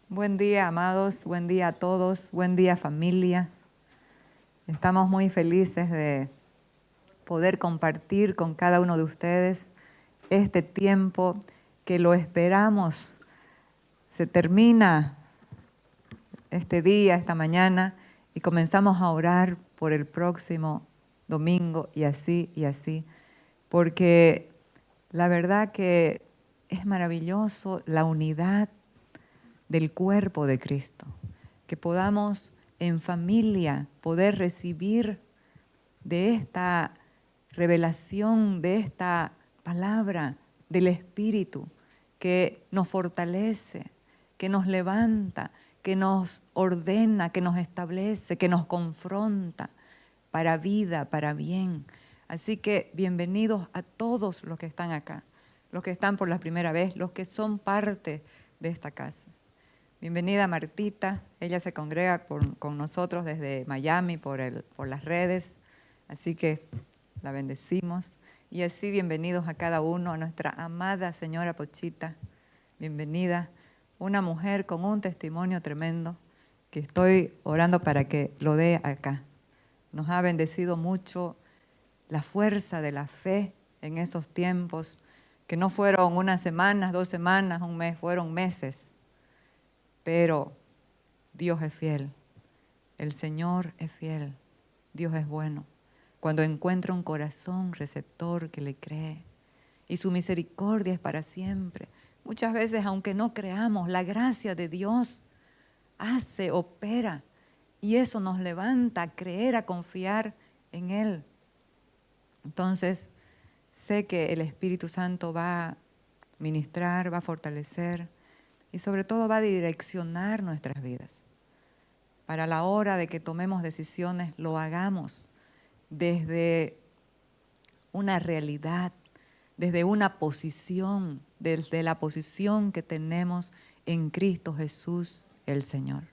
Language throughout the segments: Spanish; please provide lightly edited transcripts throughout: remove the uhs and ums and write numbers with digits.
Buen día, amados, buen día a todos, buen día, familia. Estamos muy felices de poder compartir con cada uno de ustedes este tiempo que lo esperamos. Se termina este día, esta mañana, y comenzamos a orar por el próximo domingo y así, porque la verdad que es maravilloso la unidad del cuerpo de Cristo, que podamos en familia poder recibir de esta revelación, de esta palabra del Espíritu que nos fortalece, que nos levanta, que nos ordena, que nos establece, que nos confronta para vida, para bien. Así que bienvenidos a todos los que están acá, los que están por la primera vez, los que son parte de esta casa. Bienvenida Martita, ella se congrega con nosotros desde Miami por las redes, así que la bendecimos. Y así bienvenidos a cada uno, a nuestra amada señora Pochita, bienvenida, una mujer con un testimonio tremendo que estoy orando para que lo dé acá. Nos ha bendecido mucho la fuerza de la fe en esos tiempos, que no fueron unas semanas, 2 semanas, un mes, fueron meses. Pero Dios es fiel, el Señor es fiel, Dios es bueno. Cuando encuentra un corazón receptor que le cree, y su misericordia es para siempre. Muchas veces, aunque no creamos, la gracia de Dios hace, opera, y eso nos levanta a creer, a confiar en Él. Entonces, sé que el Espíritu Santo va a ministrar, va a fortalecer, y sobre todo va a direccionar nuestras vidas. Para la hora de que tomemos decisiones, lo hagamos desde una realidad, desde una posición, desde la posición que tenemos en Cristo Jesús, el Señor.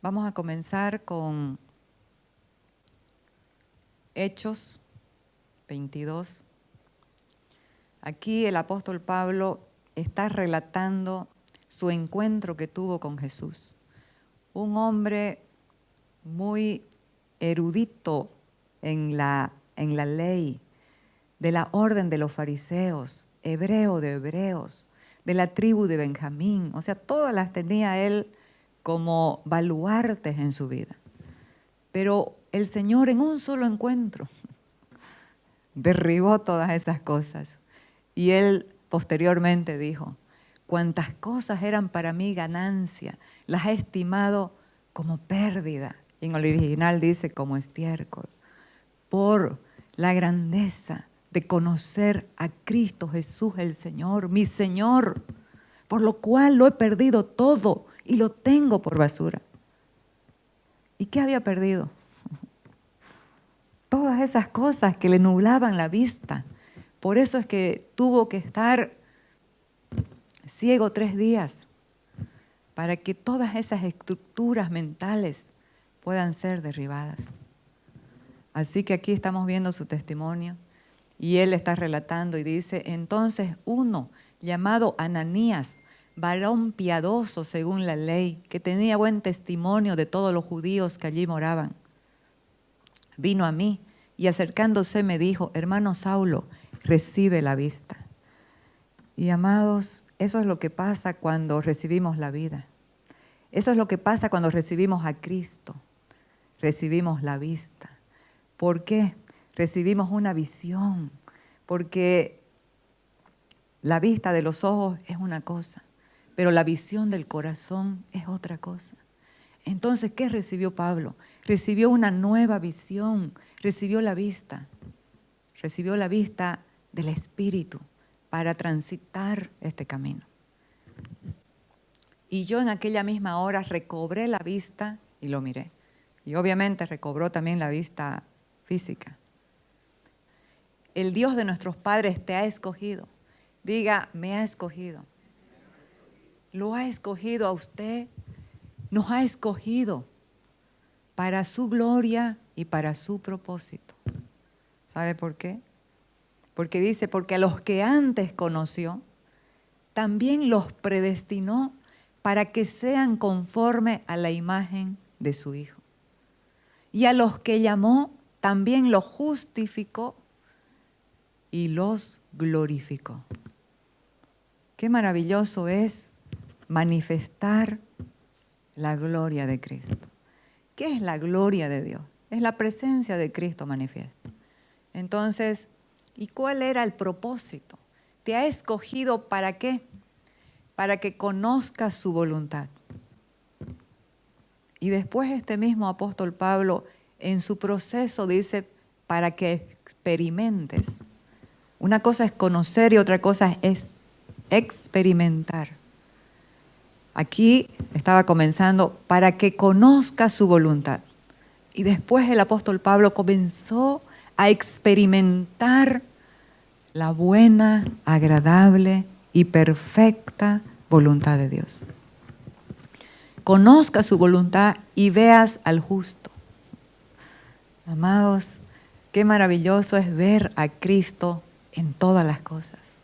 Vamos a comenzar con Hechos 22. Aquí el apóstol Pablo está relatando su encuentro que tuvo con Jesús. Un hombre muy erudito en la ley, de la orden de los fariseos, hebreo de hebreos, de la tribu de Benjamín. O sea, todas las tenía él como baluartes en su vida. Pero el Señor en un solo encuentro derribó todas esas cosas. Y él posteriormente dijo: cuantas cosas eran para mí ganancia, las he estimado como pérdida. Y en el original dice como estiércol, por la grandeza de conocer a Cristo Jesús el Señor, mi Señor, por lo cual lo he perdido todo y lo tengo por basura. ¿Y qué había perdido? Todas esas cosas que le nublaban la vista. Por eso es que tuvo que estar ciego 3 días, para que todas esas estructuras mentales puedan ser derribadas. Así que aquí estamos viendo su testimonio y él está relatando y dice: entonces uno llamado Ananías, varón piadoso según la ley, que tenía buen testimonio de todos los judíos que allí moraban, vino a mí y acercándose me dijo: hermano Saulo, recibe la vista. Y amados, eso es lo que pasa cuando recibimos la vida. Eso es lo que pasa cuando recibimos a Cristo. Recibimos la vista. ¿Por qué? Recibimos una visión. Porque la vista de los ojos es una cosa, pero la visión del corazón es otra cosa. Entonces, ¿qué recibió Pablo? Recibió una nueva visión, recibió la vista del Espíritu para transitar este camino. Y yo en aquella misma hora recobré la vista y lo miré. Y obviamente recobró también la vista física. El Dios de nuestros padres te ha escogido. Diga, me ha escogido. Lo ha escogido a usted, nos ha escogido para su gloria y para su propósito. ¿Sabe por qué? Porque dice, porque a los que antes conoció, también los predestinó para que sean conforme a la imagen de su Hijo. Y a los que llamó, también los justificó y los glorificó. Qué maravilloso es manifestar la gloria de Cristo. ¿Qué es la gloria de Dios? Es la presencia de Cristo manifiesta. Entonces, ¿y cuál era el propósito? ¿Te ha escogido para qué? Para que conozcas su voluntad. Y después este mismo apóstol Pablo, en su proceso dice, para que experimentes. Una cosa es conocer y otra cosa es experimentar. Aquí estaba comenzando, para que conozcas su voluntad. Y después el apóstol Pablo comenzó a experimentar la buena, agradable y perfecta voluntad de Dios. Conozca su voluntad y veas al justo. Amados, qué maravilloso es ver a Cristo en todas las cosas,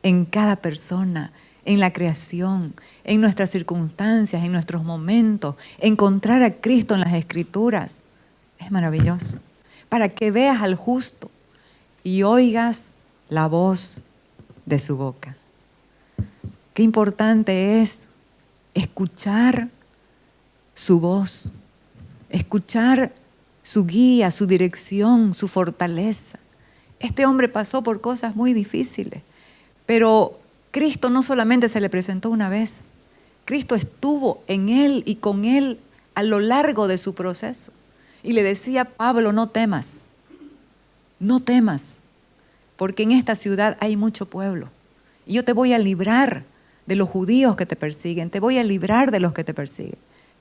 en cada persona, en la creación, en nuestras circunstancias, en nuestros momentos. Encontrar a Cristo en las Escrituras es maravilloso. Para que veas al justo y oigas la voz de su boca. Qué importante es escuchar su voz, escuchar su guía, su dirección, su fortaleza. Este hombre pasó por cosas muy difíciles, pero Cristo no solamente se le presentó una vez, Cristo estuvo en él y con él a lo largo de su proceso. Y le decía a Pablo, no temas, porque en esta ciudad hay mucho pueblo. Y yo te voy a librar de los judíos que te persiguen, te voy a librar de los que te persiguen.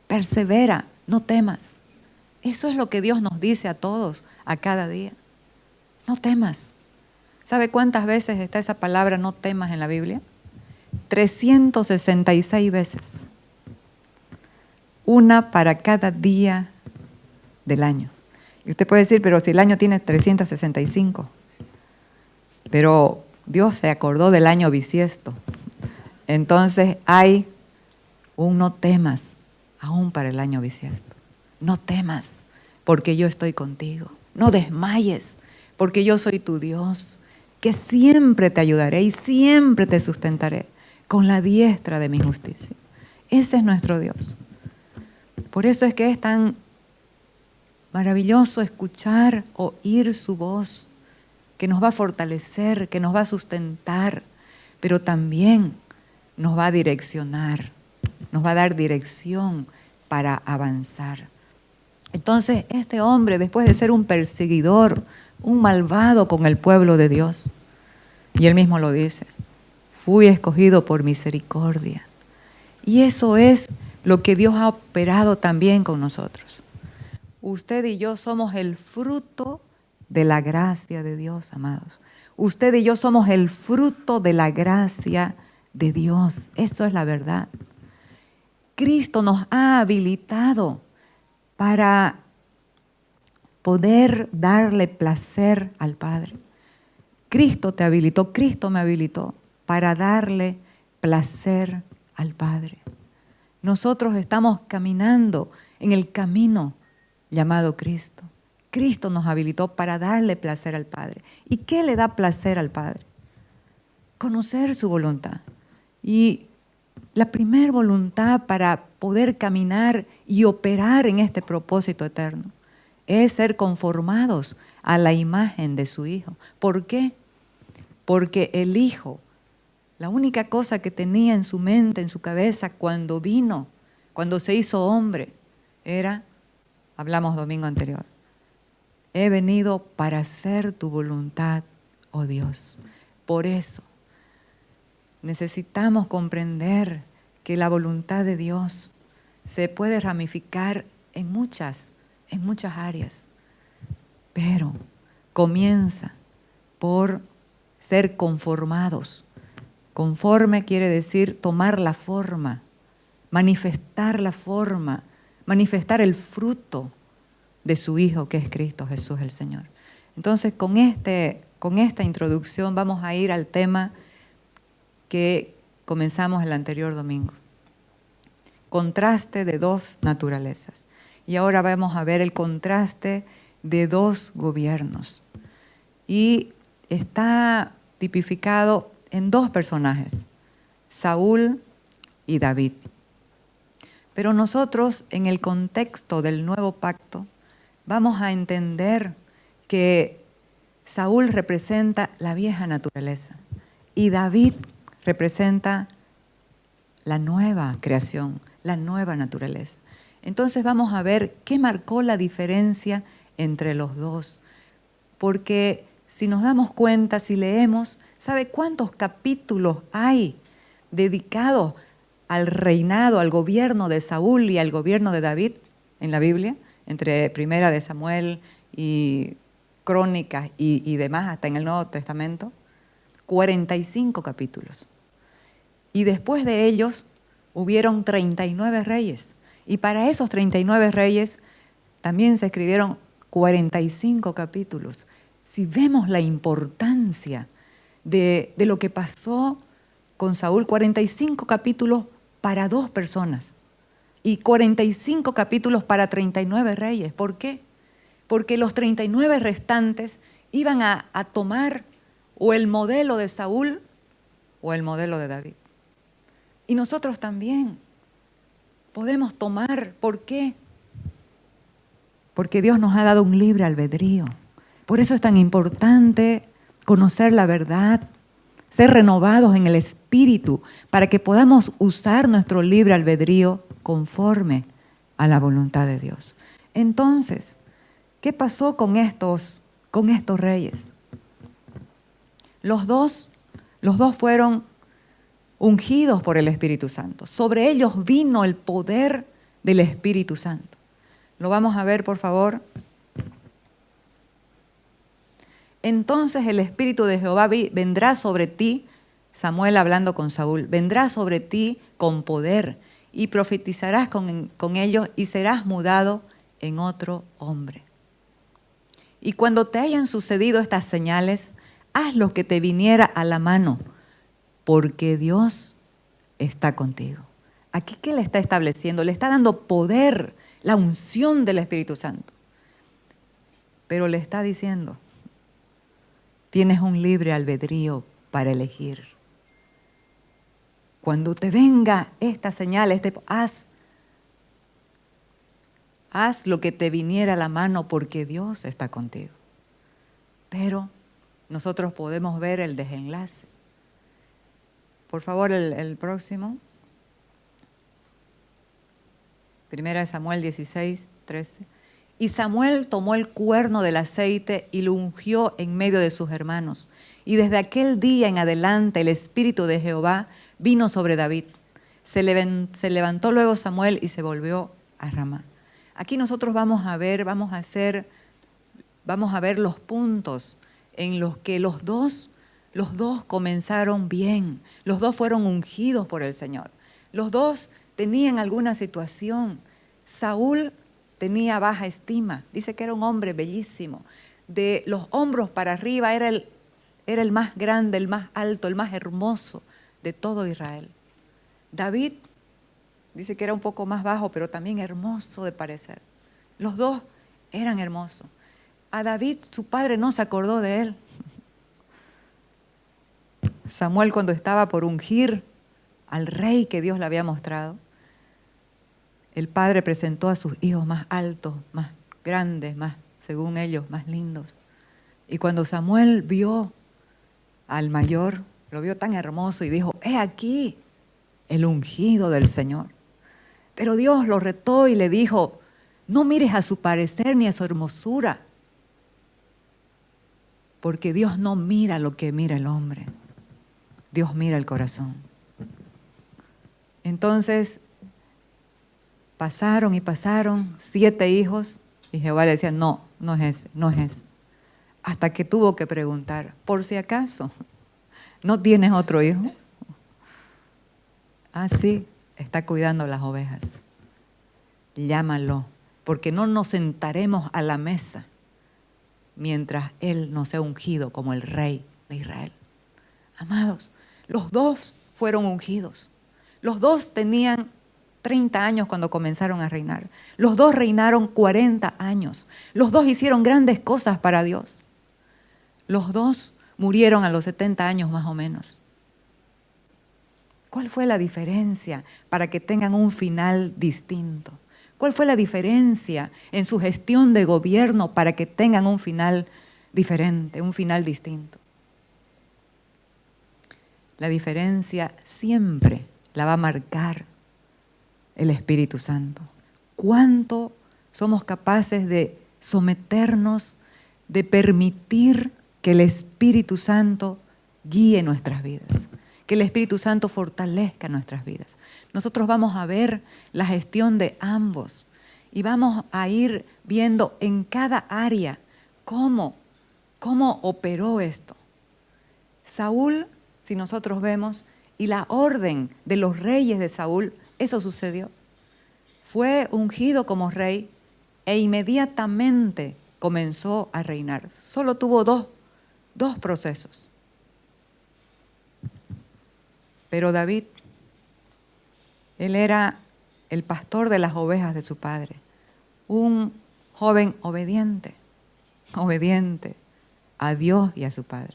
Persevera, no temas. Eso es lo que Dios nos dice a todos, a cada día. No temas. ¿Sabe cuántas veces está esa palabra no temas en la Biblia? 366 veces. Una para cada día del año. Y usted puede decir, pero si el año tiene 365. Pero Dios se acordó del año bisiesto. Entonces hay un no temas aún para el año bisiesto. No temas, porque yo estoy contigo. No desmayes, porque yo soy tu Dios, que siempre te ayudaré y siempre te sustentaré con la diestra de mi justicia. Ese es nuestro Dios. Por eso es que es tan maravilloso escuchar, oír su voz, que nos va a fortalecer, que nos va a sustentar, pero también nos va a direccionar, nos va a dar dirección para avanzar. Entonces, este hombre, después de ser un perseguidor, un malvado con el pueblo de Dios, y él mismo lo dice, fui escogido por misericordia. Y eso es lo que Dios ha operado también con nosotros. Usted y yo somos el fruto de la gracia de Dios, amados. Usted y yo somos el fruto de la gracia de Dios. Eso es la verdad. Cristo nos ha habilitado para poder darle placer al Padre. Cristo te habilitó, Cristo me habilitó para darle placer al Padre. Nosotros estamos caminando en el camino llamado Cristo. Cristo nos habilitó para darle placer al Padre. ¿Y qué le da placer al Padre? Conocer su voluntad. Y la primera voluntad para poder caminar y operar en este propósito eterno es ser conformados a la imagen de su Hijo. ¿Por qué? Porque el Hijo, la única cosa que tenía en su mente, en su cabeza, cuando vino, cuando se hizo hombre, era, hablamos domingo anterior, he venido para hacer tu voluntad, oh Dios. Por eso necesitamos comprender que la voluntad de Dios se puede ramificar en muchas áreas, pero comienza por ser conformados. Conforme quiere decir tomar la forma, manifestar la forma, manifestar el fruto de su Hijo, que es Cristo Jesús el Señor. Entonces, con esta introducción vamos a ir al tema que comenzamos el anterior domingo. contraste de dos naturalezas. Y ahora vamos a ver el contraste de dos gobiernos. Y está tipificado en dos personajes, Saúl y David. Pero nosotros, en el contexto del nuevo pacto, vamos a entender que Saúl representa la vieja naturaleza y David representa la nueva creación, la nueva naturaleza. Entonces vamos a ver qué marcó la diferencia entre los dos. Porque si nos damos cuenta, si leemos, ¿sabe cuántos capítulos hay dedicados al reinado, al gobierno de Saúl y al gobierno de David en la Biblia? Entre Primera de Samuel y Crónicas y demás, hasta en el Nuevo Testamento. 45 capítulos. Y después de ellos hubieron 39 reyes. Y para esos 39 reyes también se escribieron 45 capítulos. Si vemos la importancia de lo que pasó con Saúl, 45 capítulos para dos personas y 45 capítulos para 39 reyes. ¿Por qué? Porque los 39 restantes iban a tomar o el modelo de Saúl o el modelo de David. Y nosotros también podemos tomar. ¿Por qué? Porque Dios nos ha dado un libre albedrío. Por eso es tan importante conocer la verdad, ser renovados en el espíritu, para que podamos usar nuestro libre albedrío conforme a la voluntad de Dios. Entonces, ¿qué pasó con estos reyes? Los dos fueron ungidos por el Espíritu Santo. Sobre ellos vino el poder del Espíritu Santo. Lo vamos a ver, por favor. Entonces el Espíritu de Jehová vendrá sobre ti, Samuel hablando con Saúl, vendrá sobre ti con poder y profetizarás con ellos y serás mudado en otro hombre. Y cuando te hayan sucedido estas señales, haz lo que te viniera a la mano, porque Dios está contigo. Aquí, ¿qué le está estableciendo? Le está dando poder, la unción del Espíritu Santo. Pero le está diciendo, tienes un libre albedrío para elegir. Cuando te venga esta señal, haz lo que te viniera a la mano, porque Dios está contigo. Pero nosotros podemos ver el desenlace. Por favor, el próximo. Primera de Samuel 16, 13. Y Samuel tomó el cuerno del aceite y lo ungió en medio de sus hermanos. Y desde aquel día en adelante el Espíritu de Jehová vino sobre David. Se levantó luego Samuel y se volvió a Ramá. Aquí nosotros vamos a ver los puntos en los que los dos comenzaron bien. Los dos fueron ungidos por el Señor. Los dos tenían alguna situación. Saúl tenía baja estima. Dice que era un hombre bellísimo. De los hombros para arriba era el más grande, el más alto, el más hermoso de todo Israel. David dice que era un poco más bajo, pero también hermoso de parecer. Los dos eran hermosos. A David, su padre no se acordó de él. Samuel, cuando estaba por ungir al rey que Dios le había mostrado, el padre presentó a sus hijos más altos, más grandes, más, según ellos, más lindos. Y cuando Samuel vio al mayor, lo vio tan hermoso y dijo, he aquí el ungido del Señor. Pero Dios lo retó y le dijo, no mires a su parecer ni a su hermosura, porque Dios no mira lo que mira el hombre. Dios mira el corazón. Entonces, pasaron 7 hijos y Jehová le decía, no es ese. Hasta que tuvo que preguntar, por si acaso, ¿no tienes otro hijo? Ah, sí, está cuidando las ovejas. Llámalo, porque no nos sentaremos a la mesa mientras Él no sea ungido como el rey de Israel. Amados, los dos fueron ungidos. Los dos tenían 30 años cuando comenzaron a reinar. Los dos reinaron 40 años. Los dos hicieron grandes cosas para Dios. Los dos murieron a los 70 años más o menos. ¿Cuál fue la diferencia para que tengan un final distinto? ¿Cuál fue la diferencia en su gestión de gobierno para que tengan un final diferente, un final distinto? La diferencia siempre la va a marcar el Espíritu Santo. ¿Cuánto somos capaces de someternos, de permitir que el Espíritu Santo guíe nuestras vidas? Que el Espíritu Santo fortalezca nuestras vidas. Nosotros vamos a ver la gestión de ambos y vamos a ir viendo en cada área cómo operó esto. Saúl, si nosotros vemos, y la orden de los reyes de Saúl, eso sucedió. Fue ungido como rey e inmediatamente comenzó a reinar. Solo tuvo dos procesos. Pero David, él era el pastor de las ovejas de su padre, un joven obediente a Dios y a su padre.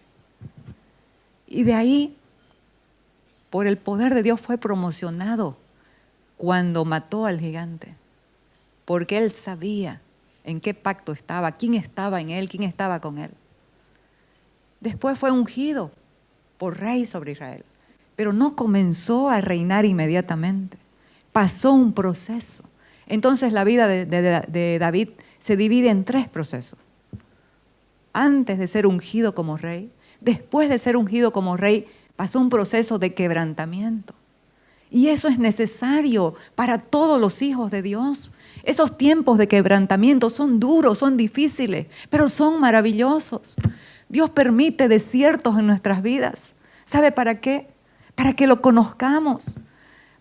Y de ahí, por el poder de Dios, fue promocionado cuando mató al gigante, porque él sabía en qué pacto estaba, quién estaba en él, quién estaba con él. Después fue ungido por rey sobre Israel. Pero no comenzó a reinar inmediatamente. Pasó un proceso. Entonces la vida de David se divide en 3 procesos. Antes de ser ungido como rey, después de ser ungido como rey, pasó un proceso de quebrantamiento. Y eso es necesario para todos los hijos de Dios. Esos tiempos de quebrantamiento son duros, son difíciles, pero son maravillosos. Dios permite desiertos en nuestras vidas. ¿Sabe para qué? Para que lo conozcamos,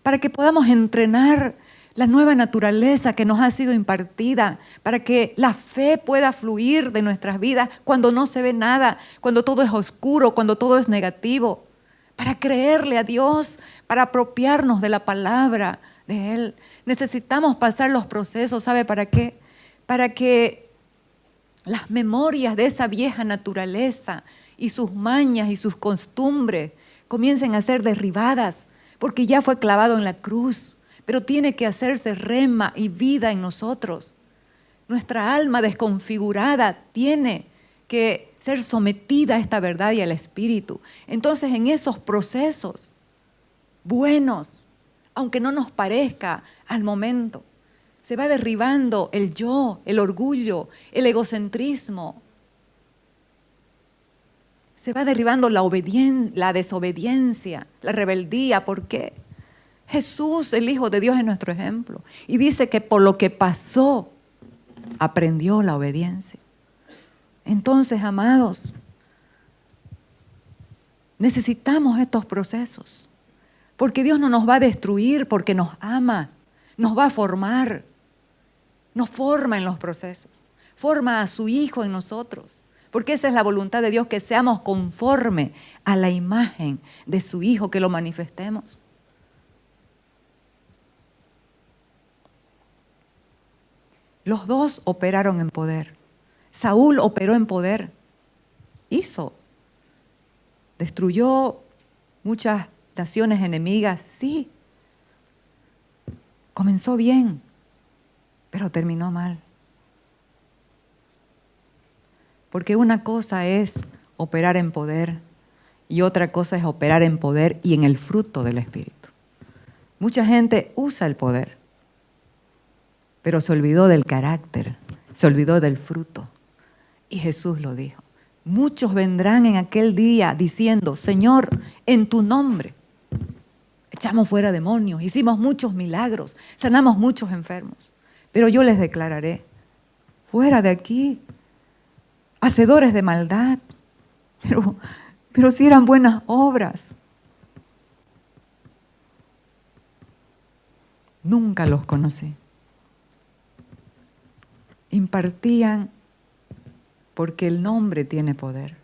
para que podamos entrenar la nueva naturaleza que nos ha sido impartida, para que la fe pueda fluir de nuestras vidas cuando no se ve nada, cuando todo es oscuro, cuando todo es negativo, para creerle a Dios, para apropiarnos de la palabra de Él. Necesitamos pasar los procesos, ¿sabe para qué? Para que las memorias de esa vieja naturaleza y sus mañas y sus costumbres comiencen a ser derribadas, porque ya fue clavado en la cruz, pero tiene que hacerse rema y vida en nosotros. Nuestra alma desconfigurada tiene que ser sometida a esta verdad y al Espíritu. Entonces, en esos procesos buenos, aunque no nos parezca al momento, se va derribando el yo, el orgullo, el egocentrismo. Se va derribando la desobediencia, la rebeldía. ¿Por qué? Jesús, el Hijo de Dios, es nuestro ejemplo. Y dice que por lo que pasó, aprendió la obediencia. Entonces, amados, necesitamos estos procesos. Porque Dios no nos va a destruir, porque nos ama, nos va a formar. Nos forma en los procesos. Forma a su Hijo en nosotros. Porque esa es la voluntad de Dios, que seamos conforme a la imagen de su Hijo, que lo manifestemos. Los dos operaron en poder. Saúl operó en poder. Destruyó muchas naciones enemigas, sí. Comenzó bien, pero terminó mal. Porque una cosa es operar en poder y otra cosa es operar en poder y en el fruto del Espíritu. Mucha gente usa el poder, pero se olvidó del carácter, se olvidó del fruto. Y Jesús lo dijo. Muchos vendrán en aquel día diciendo: Señor, en tu nombre echamos fuera demonios, hicimos muchos milagros, sanamos muchos enfermos. Pero yo les declararé: fuera de aquí, hacedores de maldad. Pero si eran buenas obras, nunca los conocí. Impartían porque el nombre tiene poder.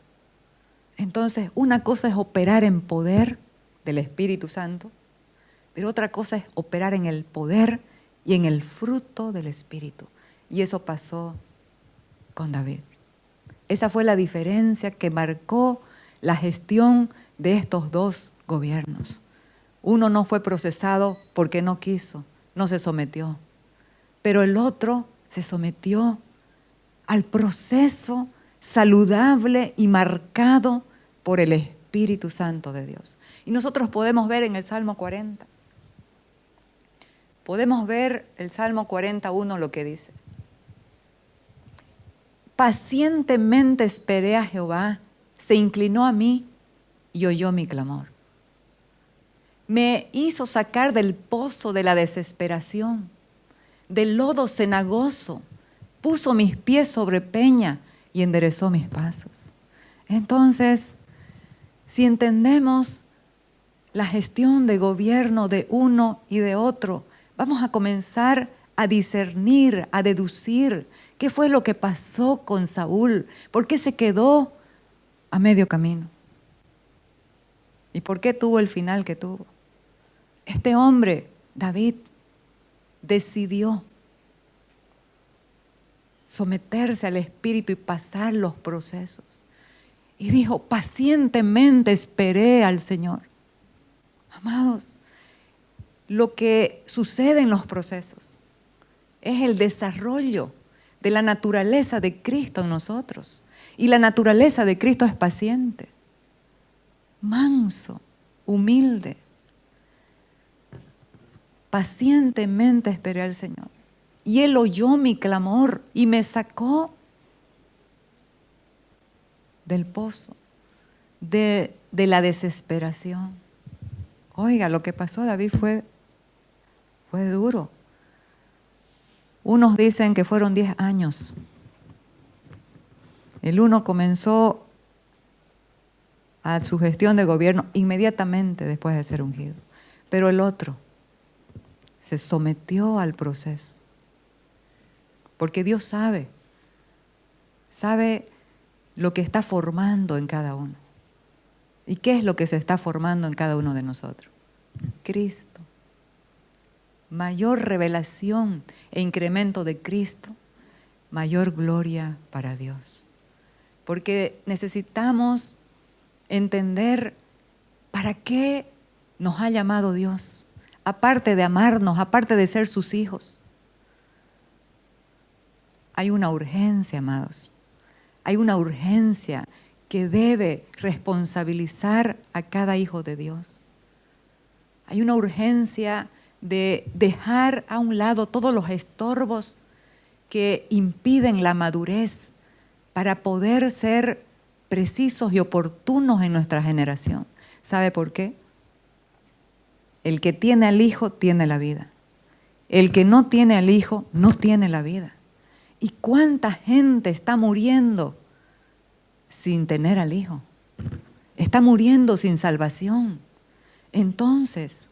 Entonces, una cosa es operar en poder del Espíritu Santo pero otra cosa es operar en el poder y en el fruto del Espíritu. Y eso pasó con David. Esa fue la diferencia que marcó la gestión de estos dos gobiernos. Uno no fue procesado porque no quiso, no se sometió, pero el otro se sometió al proceso saludable y marcado por el Espíritu Santo de Dios. Y nosotros podemos ver en el Salmo 40, podemos ver el Salmo 41 lo que dice. Pacientemente esperé a Jehová, se inclinó a mí y oyó mi clamor. Me hizo sacar del pozo de la desesperación, del lodo cenagoso, puso mis pies sobre peña y enderezó mis pasos. Entonces, si entendemos la gestión de gobierno de uno y de otro, vamos a comenzar a discernir, a deducir qué fue lo que pasó con Saúl, por qué se quedó a medio camino y por qué tuvo el final que tuvo. Este hombre, David, decidió someterse al Espíritu y pasar los procesos. Y dijo, pacientemente esperé al Señor. Amados, lo que sucede en los procesos es el desarrollo de la naturaleza de Cristo en nosotros. Y la naturaleza de Cristo es paciente, manso, humilde. Pacientemente esperé al Señor. Y Él oyó mi clamor y me sacó del pozo, de la desesperación. Oiga, lo que pasó a David fue duro. Unos dicen que fueron 10 años. El uno comenzó a su gestión de gobierno inmediatamente después de ser ungido, pero el otro se sometió al proceso. Porque Dios sabe lo que está formando en cada uno. ¿Y qué es lo que se está formando en cada uno de nosotros? Cristo. Mayor revelación e incremento de Cristo, mayor gloria para Dios. Porque necesitamos entender para qué nos ha llamado Dios, aparte de amarnos, aparte de ser sus hijos. Hay una urgencia, amados. Hay una urgencia que debe responsabilizar a cada hijo de Dios. Hay una urgencia de dejar a un lado todos los estorbos que impiden la madurez para poder ser precisos y oportunos en nuestra generación. ¿Sabe por qué? El que tiene al Hijo tiene la vida. El que no tiene al Hijo no tiene la vida. ¿Y cuánta gente está muriendo sin tener al Hijo? Está muriendo sin salvación. Entonces,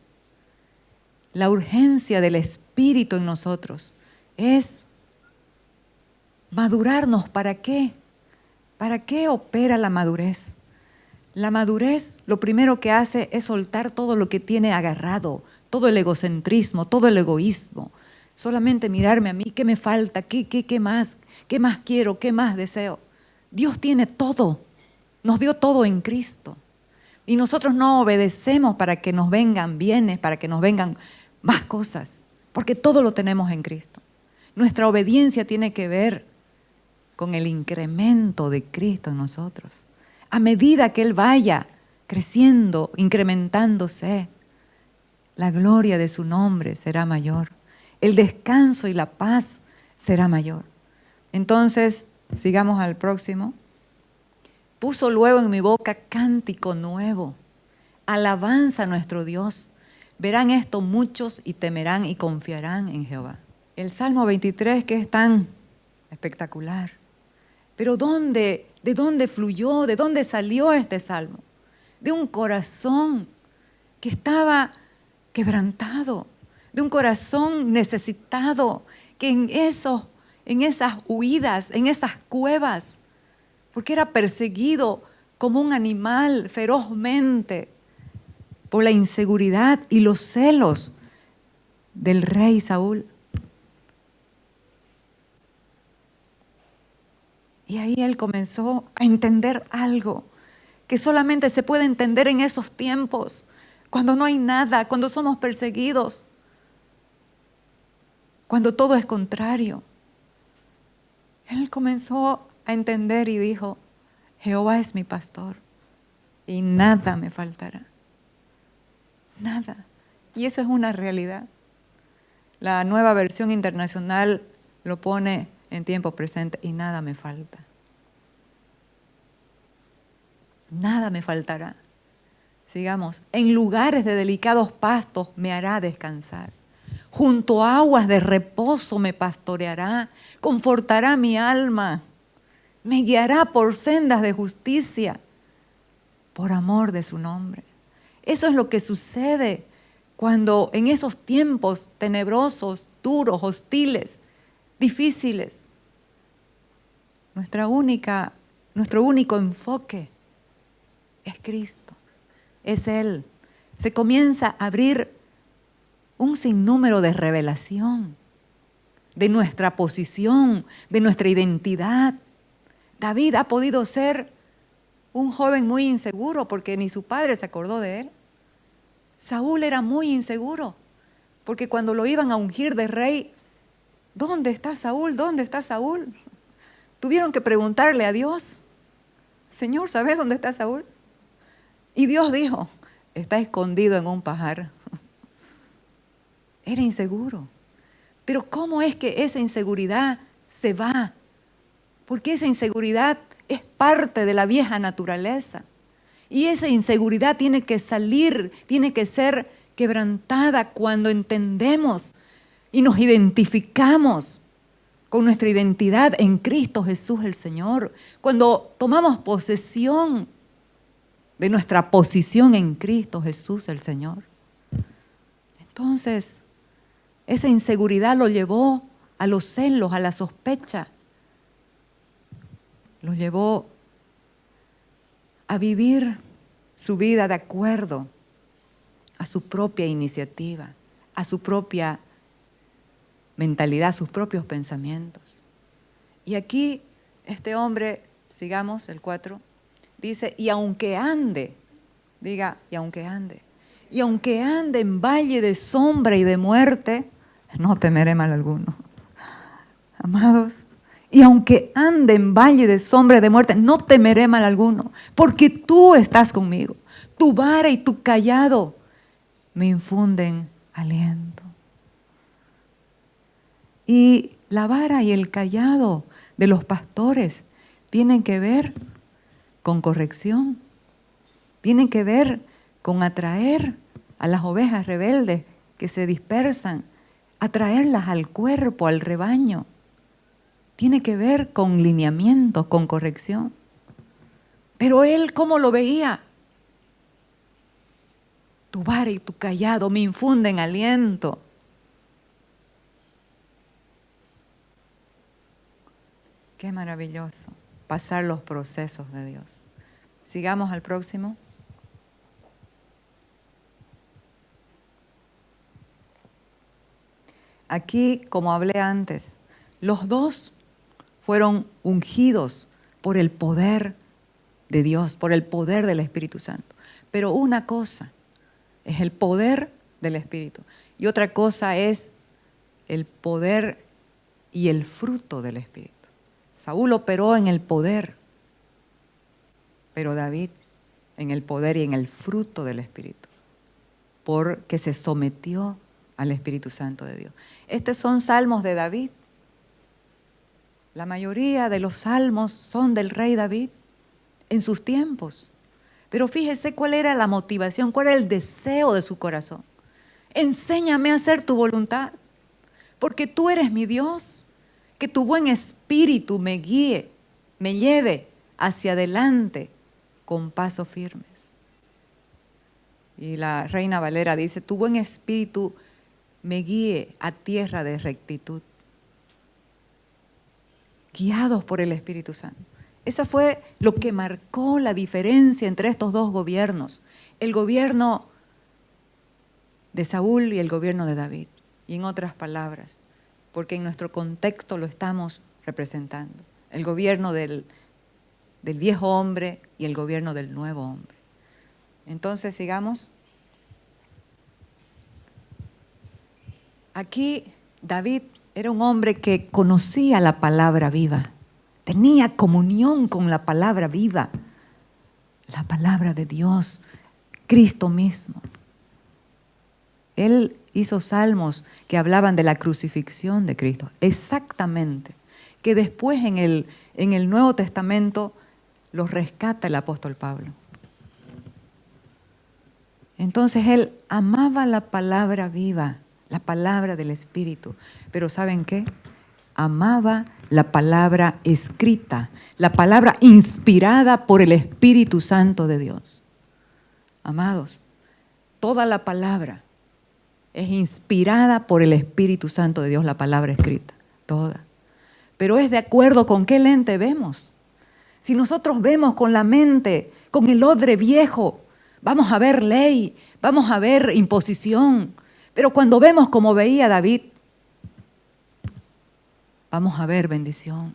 la urgencia del Espíritu en nosotros es madurarnos. ¿Para qué? ¿Para qué opera la madurez? La madurez lo primero que hace es soltar todo lo que tiene agarrado, todo el egocentrismo, todo el egoísmo. Solamente mirarme a mí, ¿qué me falta? ¿Qué más? ¿Qué más quiero? ¿Qué más deseo? Dios tiene todo, nos dio todo en Cristo. Y nosotros no obedecemos para que nos vengan bienes, para que nos vengan más cosas, porque todo lo tenemos en Cristo. Nuestra obediencia tiene que ver con el incremento de Cristo en nosotros. A medida que Él vaya creciendo, incrementándose, la gloria de su nombre será mayor. El descanso y la paz será mayor. Entonces, sigamos al próximo. Puso luego en mi boca cántico nuevo, alabanza a nuestro Dios. Verán esto muchos y temerán y confiarán en Jehová. El Salmo 23, que es tan espectacular. Pero ¿de dónde fluyó? ¿De dónde salió este salmo? De un corazón que estaba quebrantado, de un corazón necesitado, que en esas huidas, en esas cuevas, porque era perseguido como un animal ferozmente, por la inseguridad y los celos del rey Saúl. Y ahí él comenzó a entender algo que solamente se puede entender en esos tiempos, cuando no hay nada, cuando somos perseguidos, cuando todo es contrario. Él comenzó a entender y dijo: Jehová es mi pastor y nada me faltará. Nada. Y eso es una realidad. La Nueva Versión Internacional lo pone en tiempo presente: y nada me falta. Nada me faltará. Sigamos. En lugares de delicados pastos me hará descansar. Junto a aguas de reposo me pastoreará. Confortará mi alma. Me guiará por sendas de justicia, por amor de su nombre. Eso es lo que sucede cuando en esos tiempos tenebrosos, duros, hostiles, difíciles, nuestro único enfoque es Cristo, es Él. Se comienza a abrir un sinnúmero de revelación de nuestra posición, de nuestra identidad. David ha podido ser un joven muy inseguro porque ni su padre se acordó de él. Saúl era muy inseguro porque cuando lo iban a ungir de rey, ¿dónde está Saúl? ¿Dónde está Saúl? Tuvieron que preguntarle a Dios: Señor, ¿sabes dónde está Saúl? Y Dios dijo: está escondido en un pajar. Era inseguro. Pero ¿cómo es que esa inseguridad se va? Porque esa inseguridad es parte de la vieja naturaleza. Y esa inseguridad tiene que salir, tiene que ser quebrantada cuando entendemos y nos identificamos con nuestra identidad en Cristo Jesús el Señor. Cuando tomamos posesión de nuestra posición en Cristo Jesús el Señor. Entonces, esa inseguridad lo llevó a los celos, a la sospecha. Lo llevó a vivir su vida de acuerdo a su propia iniciativa, a su propia mentalidad, a sus propios pensamientos. Y aquí este hombre, sigamos el 4, dice: y aunque ande, diga, y aunque ande en valle de sombra y de muerte, no temeré mal alguno. Amados, y aunque ande en valle de sombra y de muerte, no temeré mal alguno, porque tú estás conmigo. Tu vara y tu cayado me infunden aliento. Y la vara y el cayado de los pastores tienen que ver con corrección, tienen que ver con atraer a las ovejas rebeldes que se dispersan, atraerlas al cuerpo, al rebaño. Tiene que ver con lineamiento, con corrección. Pero él, ¿cómo lo veía? Tu vara y tu cayado me infunden aliento. Qué maravilloso pasar los procesos de Dios. Sigamos al próximo. Aquí, como hablé antes, los dos fueron ungidos por el poder de Dios, por el poder del Espíritu Santo. Pero una cosa es el poder del Espíritu y otra cosa es el poder y el fruto del Espíritu. Saúl operó en el poder, pero David en el poder y en el fruto del Espíritu, porque se sometió al Espíritu Santo de Dios. Estos son salmos de David. La mayoría de los salmos son del rey David en sus tiempos. Pero fíjese cuál era la motivación, cuál era el deseo de su corazón. Enséñame a hacer tu voluntad, porque tú eres mi Dios. Que tu buen espíritu me guíe, me lleve hacia adelante con pasos firmes. Y la Reina Valera dice: tu buen espíritu me guíe a tierra de rectitud. Guiados por el Espíritu Santo. Eso fue lo que marcó la diferencia entre estos dos gobiernos. El gobierno de Saúl y el gobierno de David. Y en otras palabras, porque en nuestro contexto lo estamos representando. El gobierno del viejo hombre y el gobierno del nuevo hombre. Entonces, sigamos. Aquí David era un hombre que conocía la palabra viva, tenía comunión con la palabra viva, la palabra de Dios, Cristo mismo. Él hizo salmos que hablaban de la crucifixión de Cristo, exactamente, que después en el Nuevo Testamento los rescata el apóstol Pablo. Entonces él amaba la palabra viva, la palabra del Espíritu, pero ¿saben qué? Amaba la palabra escrita, la palabra inspirada por el Espíritu Santo de Dios. Amados, toda la palabra es inspirada por el Espíritu Santo de Dios, la palabra escrita, toda. Pero es de acuerdo con qué lente vemos. Si nosotros vemos con la mente, con el odre viejo, vamos a ver ley, vamos a ver imposición. Pero cuando vemos como veía David, vamos a ver bendición.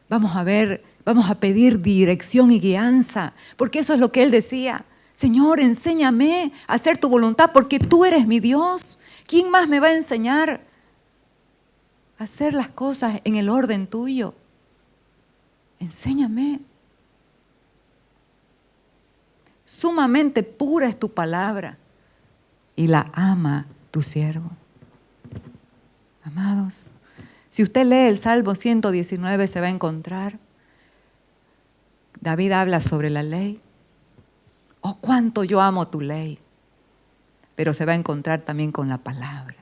Vamos a pedir dirección y guianza, porque eso es lo que él decía. Señor, enséñame a hacer tu voluntad, porque tú eres mi Dios. ¿Quién más me va a enseñar a hacer las cosas en el orden tuyo? Enséñame. Sumamente pura es tu palabra y la ama tu siervo. Amados, si usted lee el Salmo 119 se va a encontrar. David habla sobre la ley. Oh, cuánto yo amo tu ley. Pero se va a encontrar también con la palabra,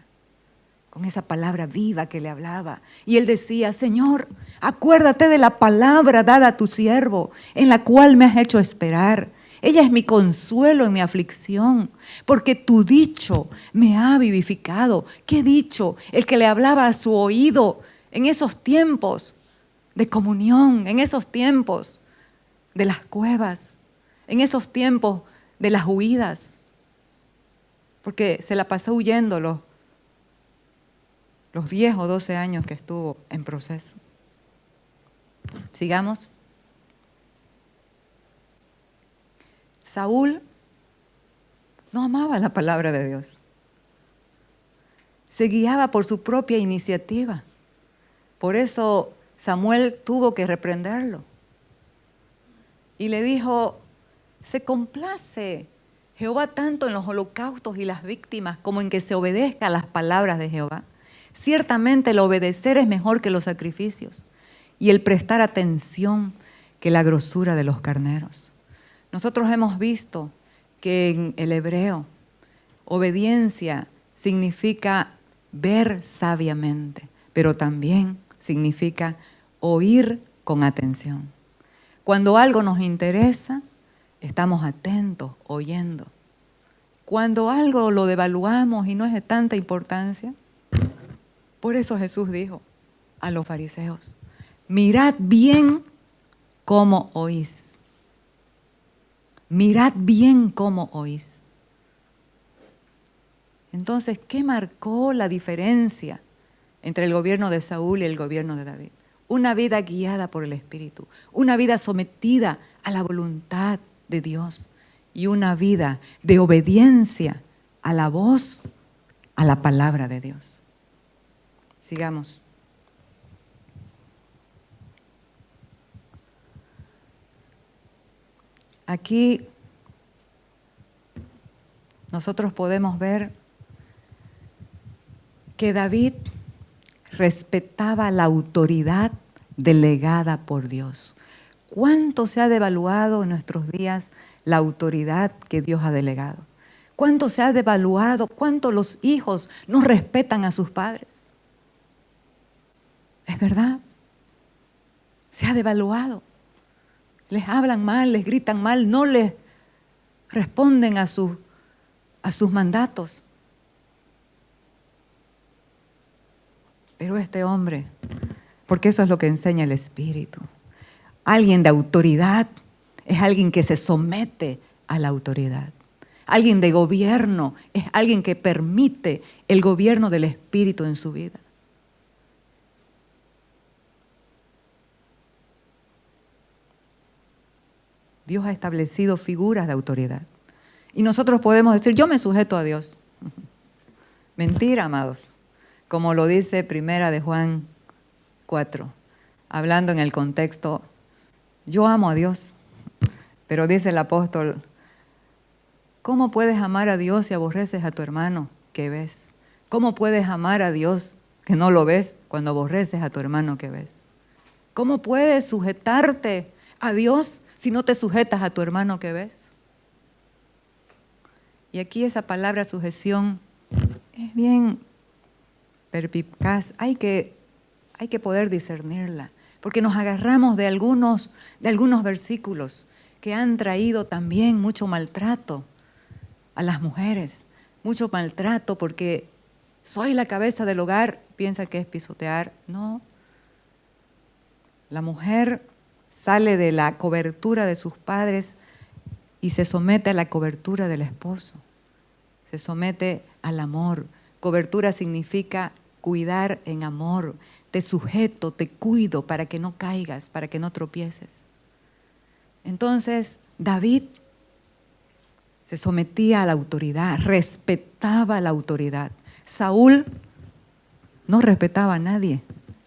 con esa palabra viva que le hablaba. Y él decía, Señor, acuérdate de la palabra dada a tu siervo, en la cual me has hecho esperar. Ella es mi consuelo en mi aflicción, porque tu dicho me ha vivificado. ¿Qué dicho? El que le hablaba a su oído en esos tiempos de comunión, en esos tiempos de las cuevas, en esos tiempos de las huidas, porque se la pasó huyendo los 10 o 12 años que estuvo en proceso. Sigamos. Saúl no amaba la palabra de Dios. Se guiaba por su propia iniciativa. Por eso Samuel tuvo que reprenderlo. Y le dijo, se complace Jehová tanto en los holocaustos y las víctimas como en que se obedezca a las palabras de Jehová. Ciertamente el obedecer es mejor que los sacrificios y el prestar atención que la grosura de los carneros. Nosotros hemos visto que en el hebreo obediencia significa ver sabiamente, pero también significa oír con atención. Cuando algo nos interesa, estamos atentos, oyendo. Cuando algo lo devaluamos y no es de tanta importancia, por eso Jesús dijo a los fariseos, mirad bien cómo oís. Mirad bien cómo oís. Entonces, ¿qué marcó la diferencia entre el gobierno de Saúl y el gobierno de David? Una vida guiada por el Espíritu, una vida sometida a la voluntad de Dios y una vida de obediencia a la voz, a la palabra de Dios. Sigamos. Aquí nosotros podemos ver que David respetaba la autoridad delegada por Dios. ¿Cuánto se ha devaluado en nuestros días la autoridad que Dios ha delegado? ¿Cuánto se ha devaluado? ¿Cuánto los hijos no respetan a sus padres? ¿Es verdad? Se ha devaluado. Les hablan mal, les gritan mal, no les responden a sus mandatos. Pero este hombre, porque eso es lo que enseña el Espíritu, alguien de autoridad es alguien que se somete a la autoridad. Alguien de gobierno es alguien que permite el gobierno del Espíritu en su vida. Dios ha establecido figuras de autoridad. Y nosotros podemos decir, yo me sujeto a Dios. Mentira, amados. Como lo dice Primera de Juan 4, hablando en el contexto, yo amo a Dios. Pero dice el apóstol, ¿cómo puedes amar a Dios si aborreces a tu hermano que ves? ¿Cómo puedes amar a Dios que no lo ves cuando aborreces a tu hermano que ves? ¿Cómo puedes sujetarte a Dios si no te sujetas a tu hermano que ves? Y aquí esa palabra sujeción es bien perspicaz. Hay que poder discernirla, porque nos agarramos de algunos versículos que han traído también mucho maltrato a las mujeres, mucho maltrato porque soy la cabeza del hogar, piensa que es pisotear. No. La mujer sale de la cobertura de sus padres y se somete a la cobertura del esposo. Se somete al amor. Cobertura significa cuidar en amor. Te sujeto, te cuido para que no caigas, para que no tropieces. Entonces, David se sometía a la autoridad, respetaba la autoridad. Saúl no respetaba a nadie,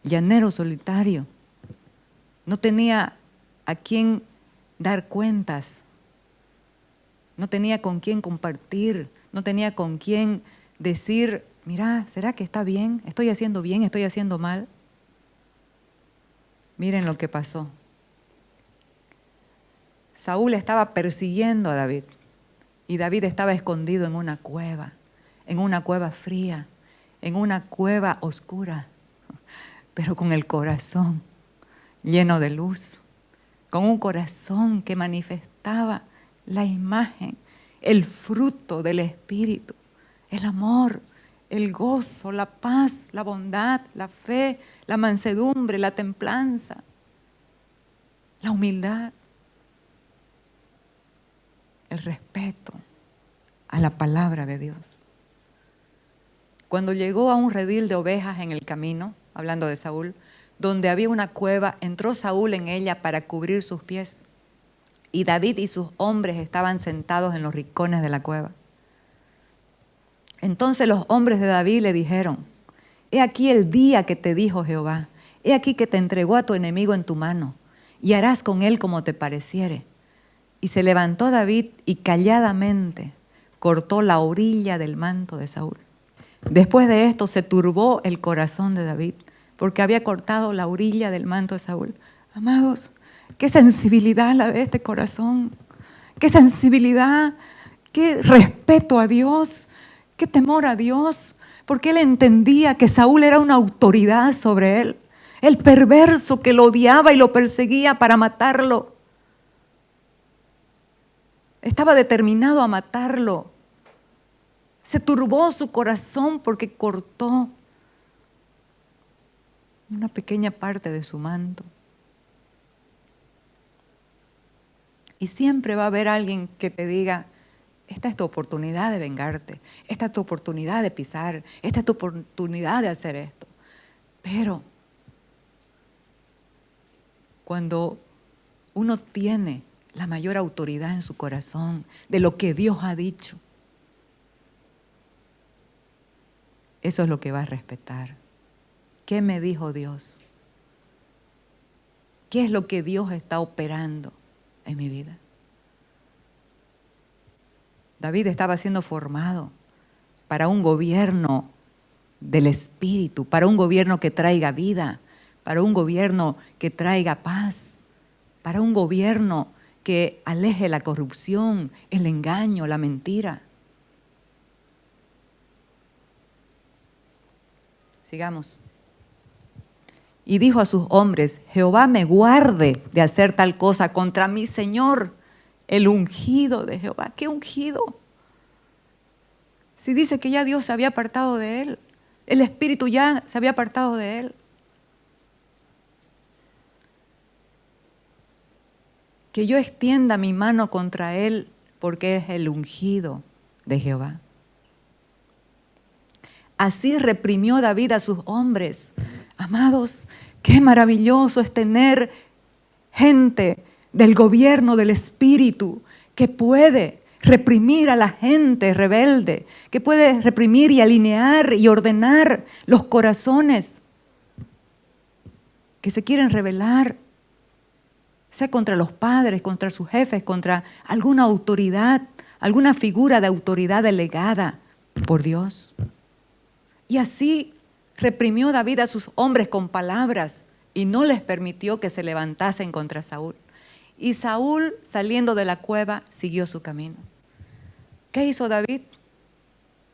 llanero solitario. No tenía a quién dar cuentas, no tenía con quién compartir, no tenía con quién decir, mira, ¿será que está bien? ¿Estoy haciendo bien? ¿Estoy haciendo mal? Miren lo que pasó. Saúl estaba persiguiendo a David y David estaba escondido en una cueva fría, en una cueva oscura, pero con el corazón lleno de luz, con un corazón que manifestaba la imagen, el fruto del Espíritu, el amor, el gozo, la paz, la bondad, la fe, la mansedumbre, la templanza, la humildad, el respeto a la palabra de Dios. Cuando llegó a un redil de ovejas en el camino, hablando de Saúl, donde había una cueva, entró Saúl en ella para cubrir sus pies. Y David y sus hombres estaban sentados en los rincones de la cueva. Entonces los hombres de David le dijeron, he aquí el día que te dijo Jehová, he aquí que te entregó a tu enemigo en tu mano, y harás con él como te pareciere. Y se levantó David y calladamente cortó la orilla del manto de Saúl. Después de esto se turbó el corazón de David, porque había cortado la orilla del manto de Saúl. Amados, qué sensibilidad la de este corazón, qué sensibilidad, qué respeto a Dios, qué temor a Dios, porque él entendía que Saúl era una autoridad sobre él, el perverso que lo odiaba y lo perseguía para matarlo. Estaba determinado a matarlo. Se turbó su corazón porque cortó una pequeña parte de su manto. Y siempre va a haber alguien que te diga, esta es tu oportunidad de vengarte, esta es tu oportunidad de pisar, esta es tu oportunidad de hacer esto. Pero cuando uno tiene la mayor autoridad en su corazón de lo que Dios ha dicho, eso es lo que va a respetar. ¿Qué me dijo Dios? ¿Qué es lo que Dios está operando en mi vida? David estaba siendo formado para un gobierno del Espíritu, para un gobierno que traiga vida, para un gobierno que traiga paz, para un gobierno que aleje la corrupción, el engaño, la mentira. Sigamos. Y dijo a sus hombres, Jehová me guarde de hacer tal cosa contra mi Señor, el ungido de Jehová. ¿Qué ungido? Si dice que ya Dios se había apartado de él, el Espíritu ya se había apartado de él. Que yo extienda mi mano contra él porque es el ungido de Jehová. Así reprimió David a sus hombres. Amados, qué maravilloso es tener gente del gobierno del Espíritu que puede reprimir a la gente rebelde, que puede reprimir y alinear y ordenar los corazones que se quieren rebelar, sea contra los padres, contra sus jefes, contra alguna autoridad, alguna figura de autoridad delegada por Dios. Y así reprimió David a sus hombres con palabras y no les permitió que se levantasen contra Saúl. Y Saúl, saliendo de la cueva, siguió su camino. ¿Qué hizo David?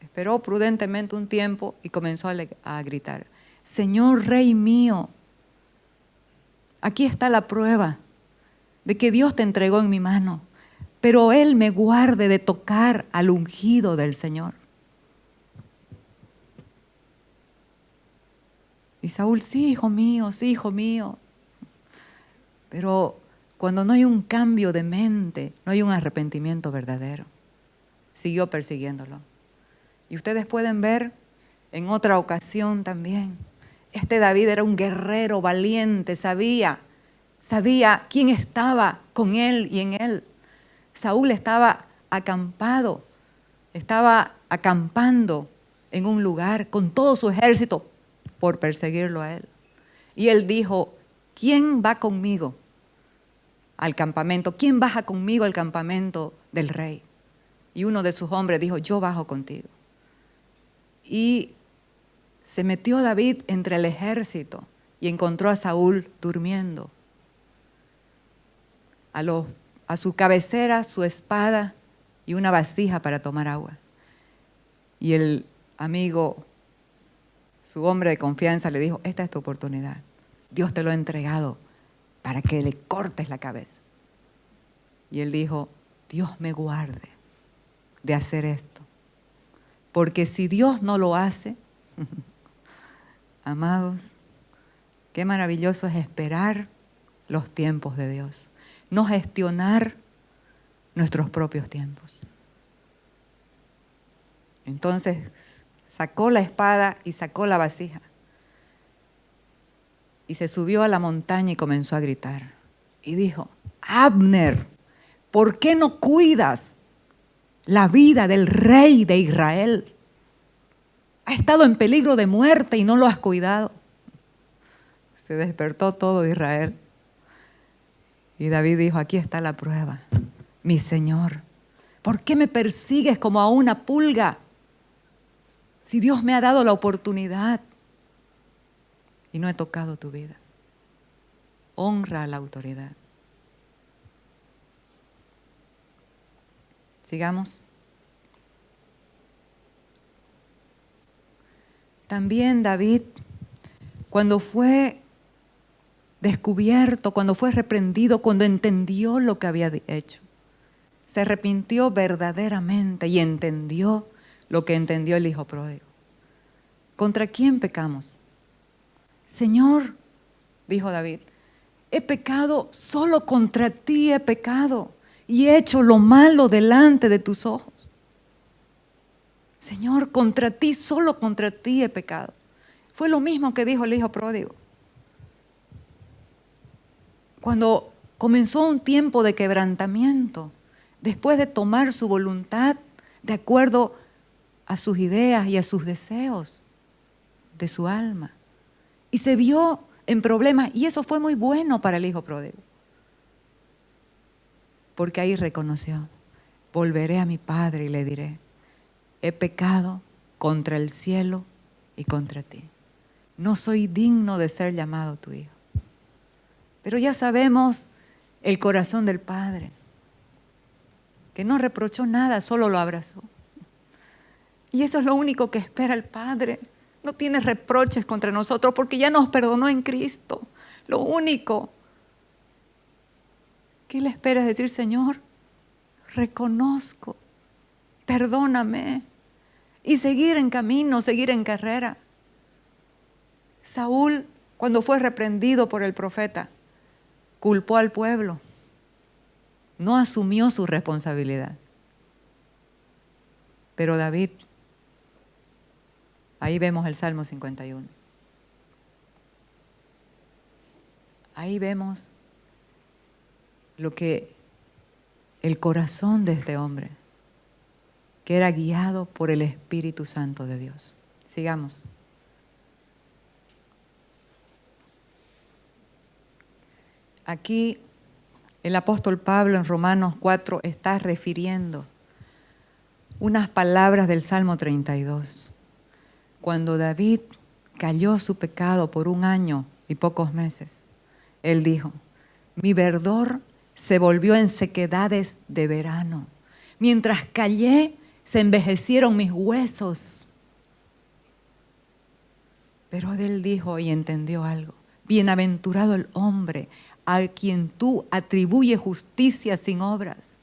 Esperó prudentemente un tiempo y comenzó a gritar: Señor, Rey mío, aquí está la prueba de que Dios te entregó en mi mano, pero Él me guarde de tocar al ungido del Señor. Y Saúl: sí, hijo mío, sí, hijo mío. Pero cuando no hay un cambio de mente, no hay un arrepentimiento verdadero, siguió persiguiéndolo. Y ustedes pueden ver en otra ocasión también, este David era un guerrero valiente, sabía quién estaba con él y en él. Saúl estaba acampando en un lugar con todo su ejército por perseguirlo a él. Y él dijo: ¿quién va conmigo al campamento? ¿Quién baja conmigo al campamento del rey? Y uno de sus hombres dijo: yo bajo contigo. Y se metió David entre el ejército y encontró a Saúl durmiendo. A su cabecera su espada y una vasija para tomar agua. Y el amigo, su hombre de confianza, le dijo: esta es tu oportunidad. Dios te lo ha entregado para que le cortes la cabeza. Y él dijo: Dios me guarde de hacer esto. Porque si Dios no lo hace, amados, qué maravilloso es esperar los tiempos de Dios. No gestionar nuestros propios tiempos. Entonces sacó la espada y sacó la vasija. Y se subió a la montaña y comenzó a gritar. Y dijo: Abner, ¿por qué no cuidas la vida del rey de Israel? Ha estado en peligro de muerte y no lo has cuidado. Se despertó todo Israel. Y David dijo: aquí está la prueba, mi Señor. ¿Por qué me persigues como a una pulga? Si Dios me ha dado la oportunidad y no he tocado tu vida. Honra a la autoridad. Sigamos. También David, cuando fue descubierto, cuando fue reprendido, cuando entendió lo que había hecho, se arrepintió verdaderamente y entendió lo que entendió el hijo pródigo. ¿Contra quién pecamos? Señor, dijo David, he pecado, solo contra ti he pecado y he hecho lo malo delante de tus ojos. Señor, contra ti, solo contra ti he pecado. Fue lo mismo que dijo el hijo pródigo. Cuando comenzó un tiempo de quebrantamiento, después de tomar su voluntad de acuerdo a sus ideas y a sus deseos de su alma, y se vio en problemas, y eso fue muy bueno para el hijo pródigo, porque ahí reconoció: volveré a mi padre y le diré, he pecado contra el cielo y contra ti. No soy digno de ser llamado tu hijo. Pero ya sabemos el corazón del Padre, que no reprochó nada, solo lo abrazó. Y eso es lo único que espera el Padre. No tiene reproches contra nosotros porque ya nos perdonó en Cristo. Lo único que Él espera es decir: Señor, reconozco, perdóname, y seguir en camino, seguir en carrera. Saúl, cuando fue reprendido por el profeta, culpó al pueblo, no asumió su responsabilidad. Pero David, ahí vemos el Salmo 51. Ahí vemos lo que el corazón de este hombre, que era guiado por el Espíritu Santo de Dios. Sigamos. Aquí el apóstol Pablo en Romanos 4 está refiriendo unas palabras del Salmo 32. Cuando David cayó su pecado por 1 año y pocos meses, él dijo: mi verdor se volvió en sequedades de verano. Mientras callé, se envejecieron mis huesos. Pero él dijo y entendió algo: bienaventurado el hombre a quien tú atribuyes justicia sin obras.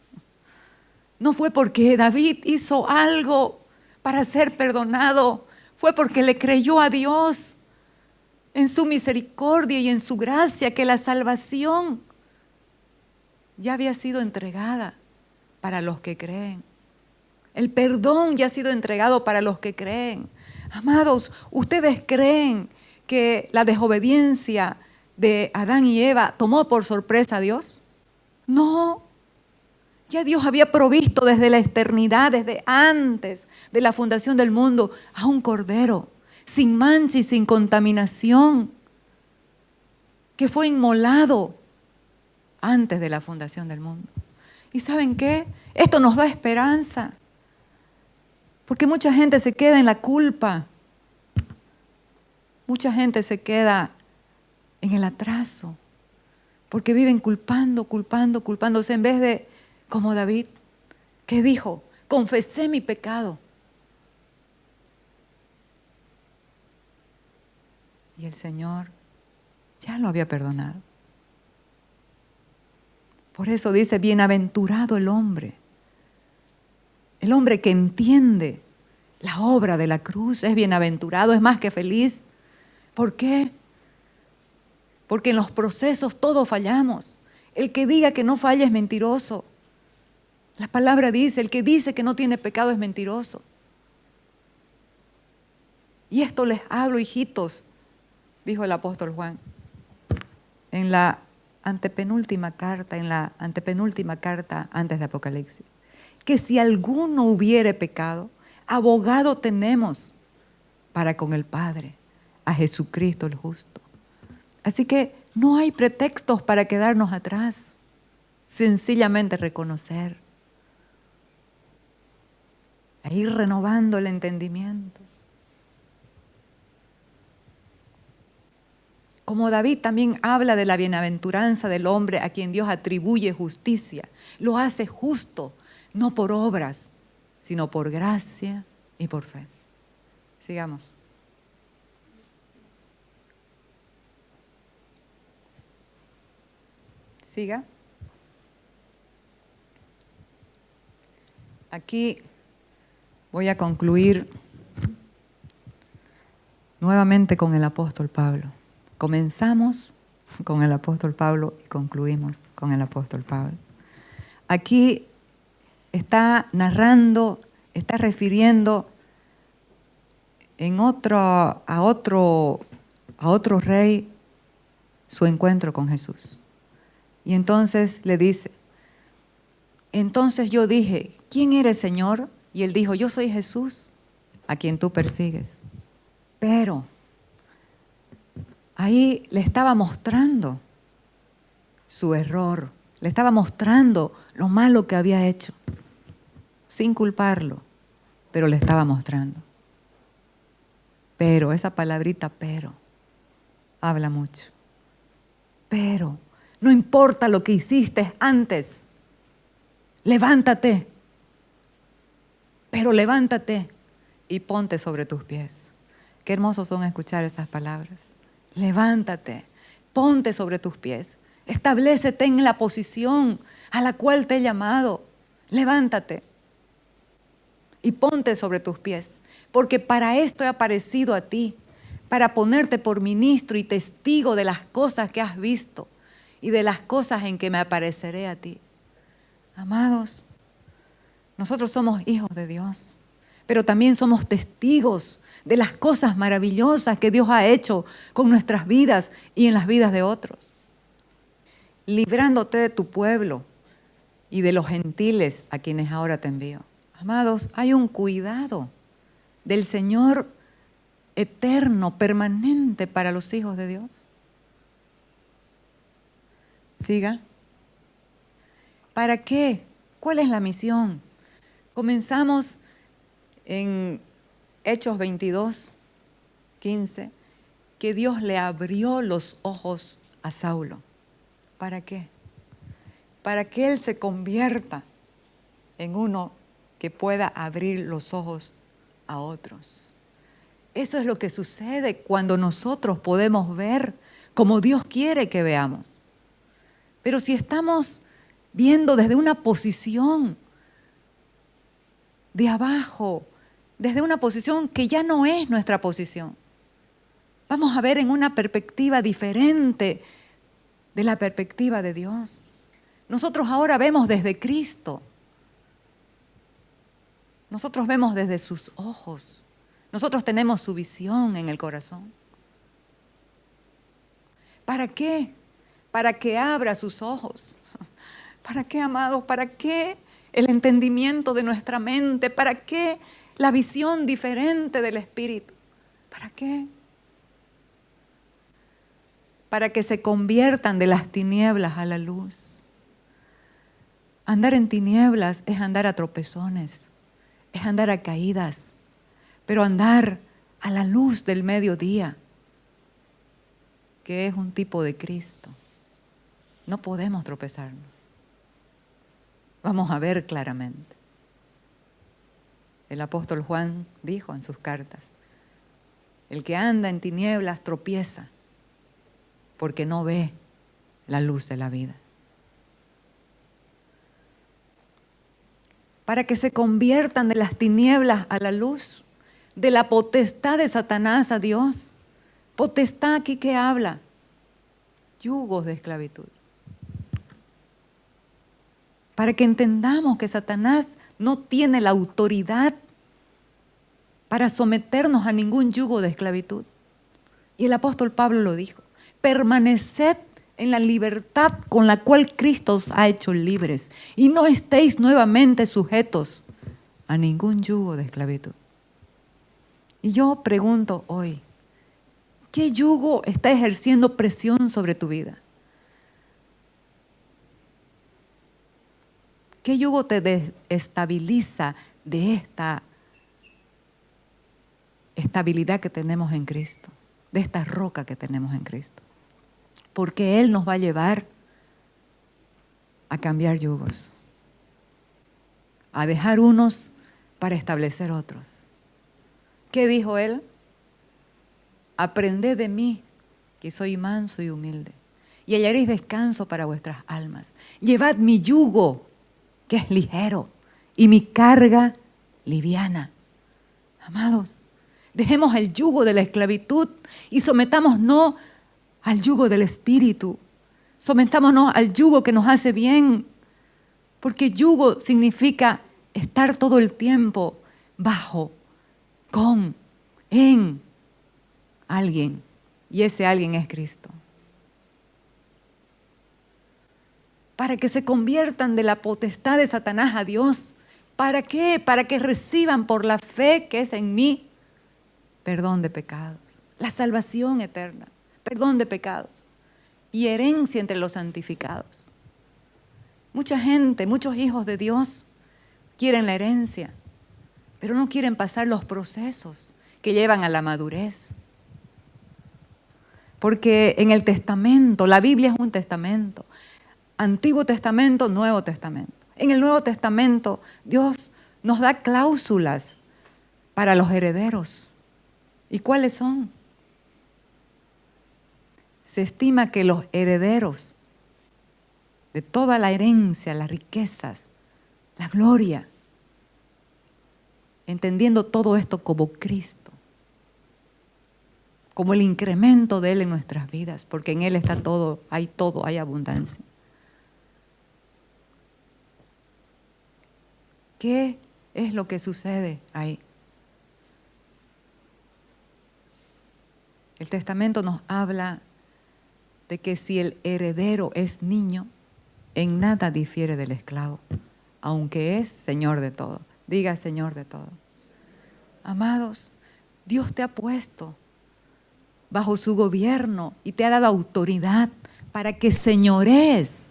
No fue porque David hizo algo para ser perdonado, fue porque le creyó a Dios en su misericordia y en su gracia, que la salvación ya había sido entregada para los que creen. El perdón ya ha sido entregado para los que creen. Amados, ¿ustedes creen que la desobediencia de Adán y Eva tomó por sorpresa a Dios? No. Ya Dios había provisto desde la eternidad, desde antes de la fundación del mundo, a un cordero sin mancha y sin contaminación, que fue inmolado antes de la fundación del mundo. ¿Y saben qué? Esto nos da esperanza, porque mucha gente se queda en la culpa, mucha gente se queda en el atraso, porque viven culpándose, en vez de, como David, que dijo: confesé mi pecado. Y el Señor ya lo había perdonado. Por eso dice: bienaventurado el hombre que entiende la obra de la cruz, es bienaventurado, es más que feliz. ¿Por qué? Porque en los procesos todos fallamos. El que diga que no falla es mentiroso. La palabra dice: el que dice que no tiene pecado es mentiroso. Y esto les hablo, hijitos, dijo el apóstol Juan, en la antepenúltima carta antes de Apocalipsis, que si alguno hubiere pecado, abogado tenemos para con el Padre, a Jesucristo el justo. Así que no hay pretextos para quedarnos atrás, sencillamente reconocer, e ir renovando el entendimiento. Como David también habla de la bienaventuranza del hombre a quien Dios atribuye justicia. Lo hace justo, no por obras, sino por gracia y por fe. Sigamos. Siga. Aquí voy a concluir nuevamente con el apóstol Pablo. Comenzamos con el apóstol Pablo y concluimos con el apóstol Pablo. Aquí está narrando, está refiriendo a otro rey su encuentro con Jesús. Y entonces le dice: entonces yo dije: ¿quién eres, Señor? Y él dijo: yo soy Jesús, a quien tú persigues. Pero ahí le estaba mostrando su error, le estaba mostrando lo malo que había hecho, sin culparlo, pero le estaba mostrando. Pero, esa palabrita pero, habla mucho. Pero, no importa lo que hiciste antes, levántate, pero levántate y ponte sobre tus pies. Qué hermosos son escuchar estas palabras. Levántate, ponte sobre tus pies, establécete en la posición a la cual te he llamado. Levántate y ponte sobre tus pies, porque para esto he aparecido a ti, para ponerte por ministro y testigo de las cosas que has visto y de las cosas en que me apareceré a ti. Amados, nosotros somos hijos de Dios. pero también somos testigos de las cosas maravillosas que Dios ha hecho con nuestras vidas y en las vidas de otros. Librándote de tu pueblo y de los gentiles a quienes ahora te envío. Amados, hay un cuidado del Señor eterno, permanente para los hijos de Dios. Siga. ¿Para qué? ¿Cuál es la misión? Comenzamos en Hechos 22, 15, que Dios le abrió los ojos a Saulo. ¿Para qué? Para que él se convierta en uno que pueda abrir los ojos a otros. Eso es lo que sucede cuando nosotros podemos ver como Dios quiere que veamos. Pero si estamos viendo desde una posición de abajo, desde una posición que ya no es nuestra posición, vamos a ver en una perspectiva diferente de la perspectiva de Dios. Nosotros ahora vemos desde Cristo. Nosotros vemos desde sus ojos. Nosotros tenemos su visión en el corazón. ¿Para qué? Para que abra sus ojos. ¿Para qué, amados? ¿Para qué el entendimiento de nuestra mente? ¿Para qué la visión diferente del Espíritu? ¿Para qué? Para que se conviertan de las tinieblas a la luz. Andar en tinieblas es andar a tropezones, es andar a caídas, pero andar a la luz del mediodía, que es un tipo de Cristo. No podemos tropezarnos. Vamos a ver claramente. El apóstol Juan dijo en sus cartas, el que anda en tinieblas tropieza porque no ve la luz de la vida. Para que se conviertan de las tinieblas a la luz, de la potestad de Satanás a Dios. Potestad aquí que habla, yugos de esclavitud. Para que entendamos que Satanás no tiene la autoridad para someternos a ningún yugo de esclavitud. Y el apóstol Pablo lo dijo, permaneced en la libertad con la cual Cristo os ha hecho libres y no estéis nuevamente sujetos a ningún yugo de esclavitud. Y yo pregunto hoy, ¿qué yugo está ejerciendo presión sobre tu vida? ¿Qué yugo te desestabiliza de esta estabilidad que tenemos en Cristo, de esta roca que tenemos en Cristo? Porque Él nos va a llevar a cambiar yugos, a dejar unos para establecer otros. ¿Qué dijo Él? Aprended de mí, que soy manso y humilde, y hallaréis descanso para vuestras almas. Llevad mi yugo, que es ligero, y mi carga liviana. Amados, dejemos el yugo de la esclavitud y sometámonos al yugo del Espíritu. Sometámonos al yugo que nos hace bien, porque yugo significa estar todo el tiempo bajo, con, en alguien, y ese alguien es Cristo. Para que se conviertan de la potestad de Satanás a Dios. ¿Para qué? Para que reciban por la fe que es en mí perdón de pecados, la salvación eterna, perdón de pecados y herencia entre los santificados. Mucha gente, muchos hijos de Dios quieren la herencia, pero no quieren pasar los procesos que llevan a la madurez. Porque en el testamento, la Biblia es un testamento, Antiguo Testamento, Nuevo Testamento. En el Nuevo Testamento Dios nos da cláusulas para los herederos. ¿Y cuáles son? Se estima que los herederos de toda la herencia, las riquezas, la gloria, entendiendo todo esto como Cristo, como el incremento de Él en nuestras vidas, porque en Él está todo, hay abundancia. ¿Qué es lo que sucede ahí? El testamento nos habla de que si el heredero es niño, en nada difiere del esclavo, aunque es Señor de todo. Diga Señor de todo. Amados, Dios te ha puesto bajo su gobierno y te ha dado autoridad para que señorees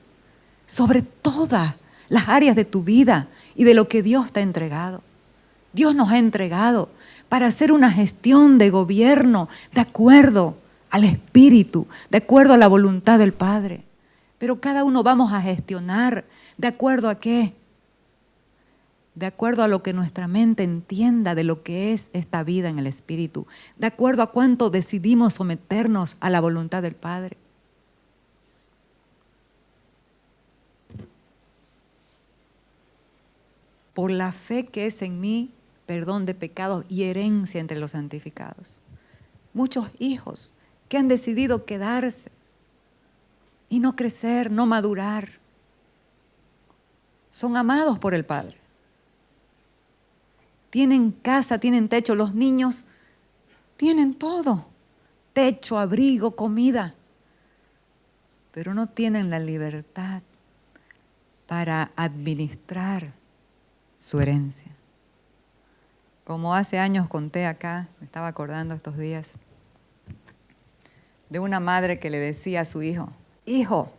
sobre todas las áreas de tu vida y de lo que Dios te ha entregado. Dios nos ha entregado para hacer una gestión de gobierno de acuerdo al Espíritu, de acuerdo a la voluntad del Padre. Pero cada uno vamos a gestionar ¿de acuerdo a qué? De acuerdo a lo que nuestra mente entienda de lo que es esta vida en el Espíritu, de acuerdo a cuánto decidimos someternos a la voluntad del Padre. Por la fe que es en mí, perdón de pecados y herencia entre los santificados. Muchos hijos que han decidido quedarse y no crecer, no madurar, son amados por el Padre. Tienen casa, tienen techo, los niños tienen todo, techo, abrigo, comida, pero no tienen la libertad para administrar su herencia. Como hace años conté acá, me estaba acordando estos días, de una madre que le decía a su hijo, hijo,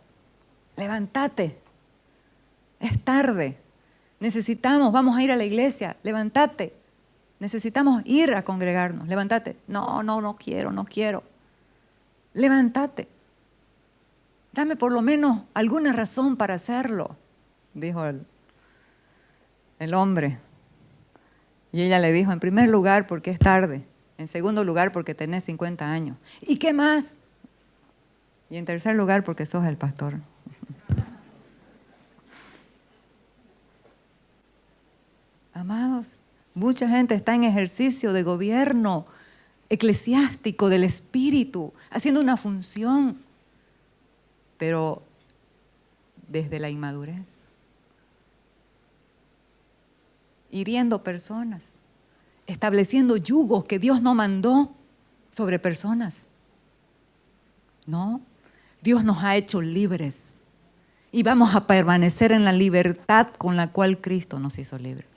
levántate, es tarde, vamos a ir a la iglesia, levántate, necesitamos ir a congregarnos, levántate. No quiero, levántate, dame por lo menos alguna razón para hacerlo, dijo el hombre. Y ella le dijo, en primer lugar, porque es tarde. En segundo lugar, porque tenés 50 años. ¿Y qué más? Y en tercer lugar, porque sos el pastor. Amados, mucha gente está en ejercicio de gobierno eclesiástico del Espíritu, haciendo una función, pero desde la inmadurez. Hiriendo personas, estableciendo yugos que Dios no mandó sobre personas. No, Dios nos ha hecho libres y vamos a permanecer en la libertad con la cual Cristo nos hizo libres.